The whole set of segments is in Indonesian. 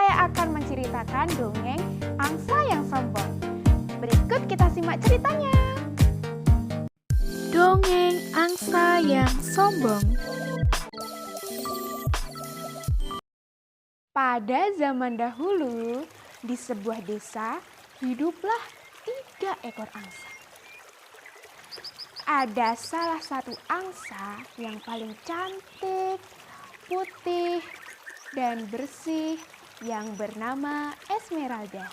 saya akan menceritakan dongeng Angsa yang Sombong. Berikut kita simak ceritanya. Dongeng Angsa yang Sombong. Pada zaman dahulu, di sebuah desa, hiduplah 3 ekor angsa. Ada salah satu angsa yang paling cantik, putih, dan bersih yang bernama Esmeralda.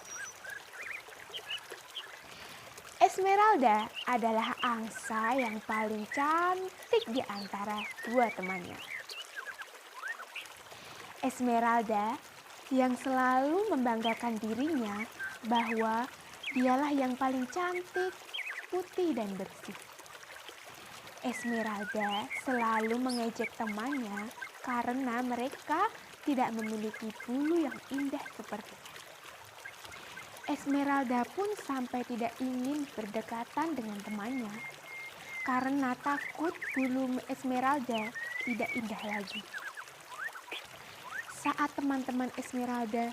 Esmeralda adalah angsa yang paling cantik di antara 2 temannya. Esmeralda yang selalu membanggakan dirinya bahwa dialah yang paling cantik, putih, dan bersih. Esmeralda selalu mengejek temannya karena mereka tidak memiliki bulu yang indah sepertinya. Esmeralda pun sampai tidak ingin berdekatan dengan temannya karena takut bulu Esmeralda tidak indah lagi. Saat teman-teman Esmeralda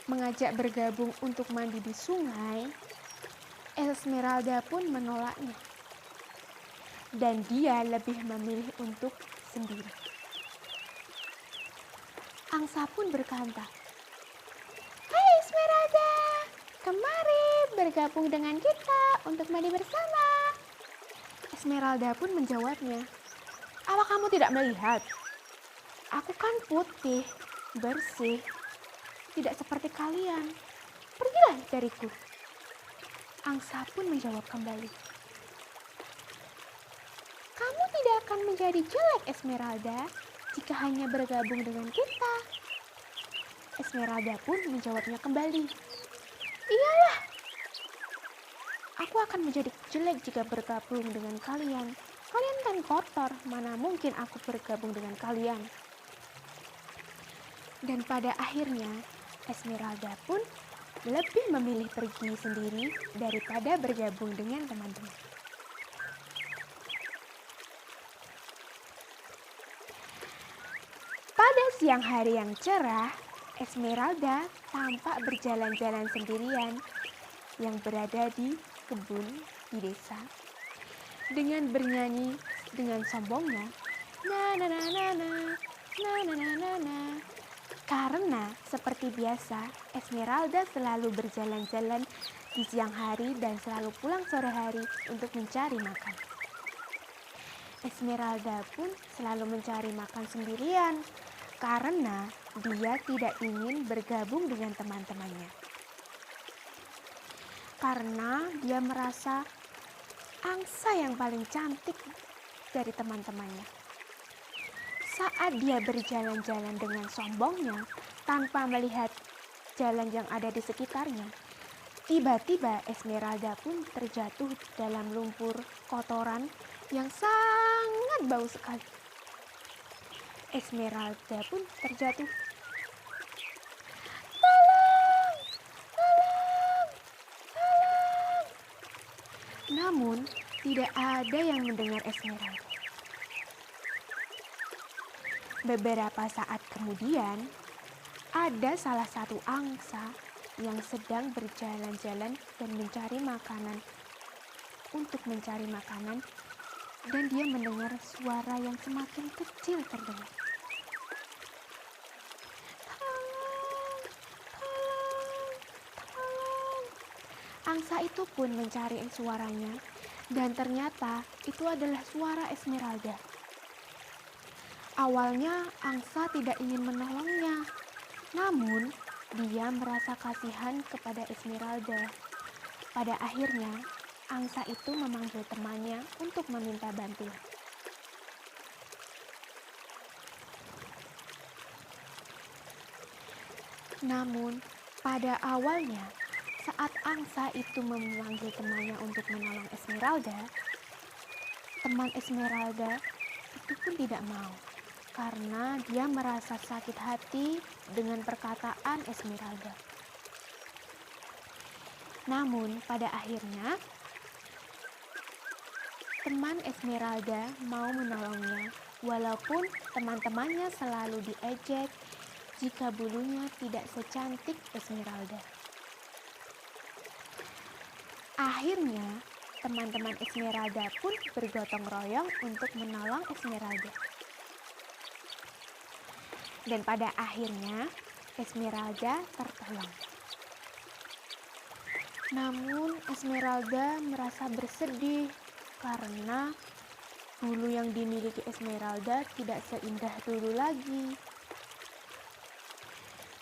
mengajak bergabung untuk mandi di sungai, Esmeralda pun menolaknya. Dan dia lebih memilih untuk sendiri. Angsa pun berkata, "Hai Esmeralda, kemari bergabung dengan kita untuk mandi bersama." Esmeralda pun menjawabnya, "Apa kamu tidak melihat? Aku kan putih, bersih, tidak seperti kalian. Pergilah dariku." Angsa pun menjawab kembali, "Kamu tidak akan menjadi jelek Esmeralda jika hanya bergabung dengan kita." Esmeralda pun menjawabnya kembali, "Iyalah, aku akan menjadi jelek jika bergabung dengan kalian. Kalian kan kotor, mana mungkin aku bergabung dengan kalian." Dan pada akhirnya, Esmeralda pun lebih memilih pergi sendiri daripada bergabung dengan teman-teman. Pada siang hari yang cerah, Esmeralda tampak berjalan-jalan sendirian yang berada di kebun di desa dengan bernyanyi dengan sombongnya, na na na na na na na na na na. Karena seperti biasa, Esmeralda selalu berjalan-jalan di siang hari dan selalu pulang sore hari untuk mencari makan. Esmeralda pun selalu mencari makan sendirian karena dia tidak ingin bergabung dengan teman-temannya. Karena dia merasa angsa yang paling cantik dari teman-temannya. Saat dia berjalan-jalan dengan sombongnya tanpa melihat jalan yang ada di sekitarnya, tiba-tiba Esmeralda pun terjatuh dalam lumpur kotoran yang sangat bau sekali. Esmeralda pun terjatuh. "Tolong! Tolong! Tolong!" Namun, tidak ada yang mendengar Esmeralda. Beberapa saat kemudian, ada salah satu angsa yang sedang berjalan-jalan dan mencari makanan. Dan dia mendengar suara yang semakin kecil terdengar. "Tolong! Tolong! Tolong!" Angsa itu pun mencari suaranya, dan ternyata itu adalah suara Esmeralda. Awalnya angsa tidak ingin menolongnya, namun dia merasa kasihan kepada Esmeralda. Pada akhirnya, angsa itu memanggil temannya untuk meminta bantuan. Namun, pada awalnya, saat angsa itu memanggil temannya untuk menolong Esmeralda, teman Esmeralda itu pun tidak mau. Karena dia merasa sakit hati dengan perkataan Esmeralda. Namun pada akhirnya teman Esmeralda mau menolongnya walaupun teman-temannya selalu diejek, jika bulunya tidak secantik Esmeralda. Akhirnya, teman-teman Esmeralda pun bergotong royong untuk menolong Esmeralda. Dan pada akhirnya, Esmeralda tertolong. Namun Esmeralda merasa bersedih karena bulu yang dimiliki Esmeralda tidak seindah dulu lagi.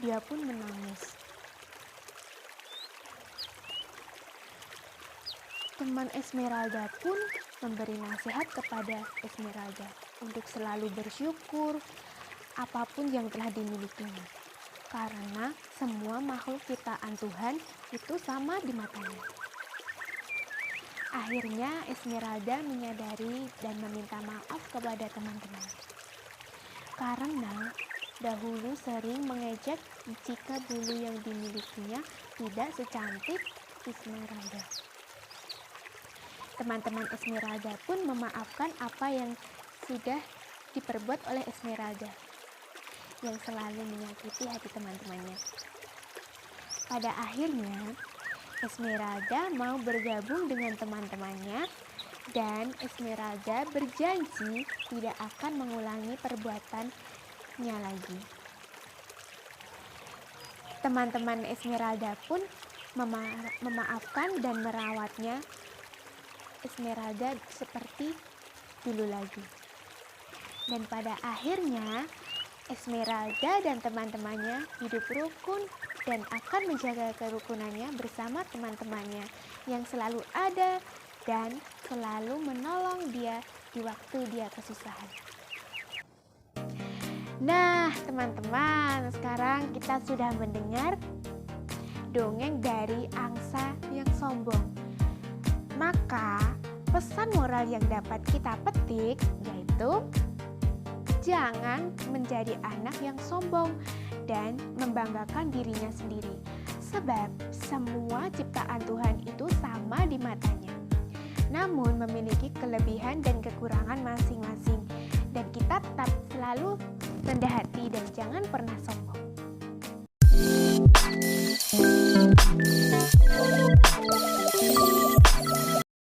Dia pun menangis. Teman Esmeralda pun memberi nasihat kepada Esmeralda untuk selalu bersyukur apapun yang telah dimilikinya. Karena semua makhluk ciptaan Tuhan itu sama di matanya. Akhirnya Esmeralda menyadari dan meminta maaf kepada teman-teman. Karena dahulu sering mengejek jika bulu yang dimilikinya tidak secantik Esmeralda. Teman-teman Esmeralda pun memaafkan apa yang sudah diperbuat oleh Esmeralda yang selalu menyakiti hati teman-temannya. Pada akhirnya, Esmeralda mau bergabung dengan teman-temannya dan Esmeralda berjanji tidak akan mengulangi perbuatannya lagi. Teman-teman Esmeralda pun memaafkan dan merawatnya Esmeralda seperti dulu lagi. Dan pada akhirnya, Esmeralda dan teman-temannya hidup rukun dan akan menjaga kerukunannya bersama teman-temannya yang selalu ada dan selalu menolong dia di waktu dia kesusahan. Nah, teman-teman, sekarang kita sudah mendengar dongeng dari angsa yang sombong. Maka, pesan moral yang dapat kita petik yaitu jangan menjadi anak yang sombong dan membanggakan dirinya sendiri. Sebab semua ciptaan Tuhan itu sama di matanya. Namun memiliki kelebihan dan kekurangan masing-masing. Dan kita tetap selalu rendah hati dan jangan pernah sombong.